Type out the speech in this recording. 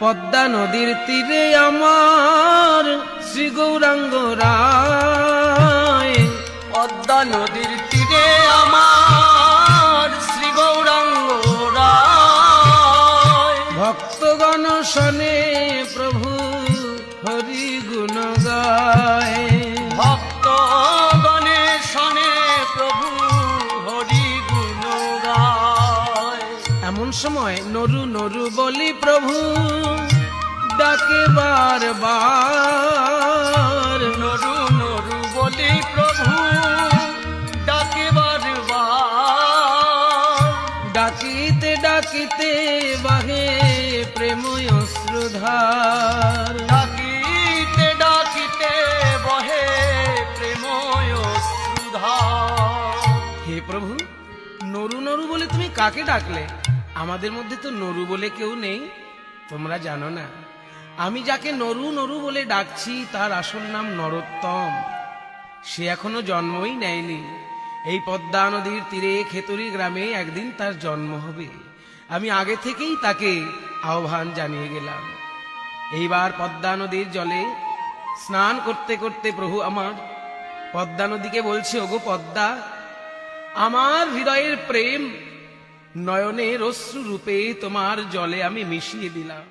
পদ্মা নদীর তীরে আমার শ্রী গৌরাঙ্গ রায়, পদ্মা নদীর তীরে আমার শ্রী গৌরাঙ্গ রায়। ভক্তগণ শনে প্রভু হরি গুণ গায়, ভক্তগণে শনে প্রভু হরি গুণ গায়। এমন সময় নরু নরু বলি প্রভু ডাকে বারবার, নরু নরু বলি প্রভু ডাকে বারবার। ডাকিতে ডাকিতে বাহে প্রেম অশ্রুধার, ডাকিতে ডাকিতে বহে প্রেম অশ্রুধার। হে প্রভু, নরু নরু বলে তুমি কাকে ডাকলে? আমাদের মধ্যে তো নরু বলে কেউ নেই। তোমরা জানো না, আমি যাকে নরু নরু বলে ডাকছি তার আসল নাম নরোত্তম। সে এখনো জন্মই নেয়নি। এই পদ্মা নদীর তীরে খেতড়ি গ্রামে একদিন তার জন্ম হবে। আমি আগে থেকেই তাকে আহ্বান জানিয়ে গেলাম। এইবার পদ্মা নদীর জলে স্নান করতে করতে প্রভু আমার পদ্মা নদীকে বলছে, ওগো পদ্মা, আমার হৃদয়ের প্রেম নয়নের অশ্রু রূপে তোমার জলে আমি মিশিয়ে দিলাম।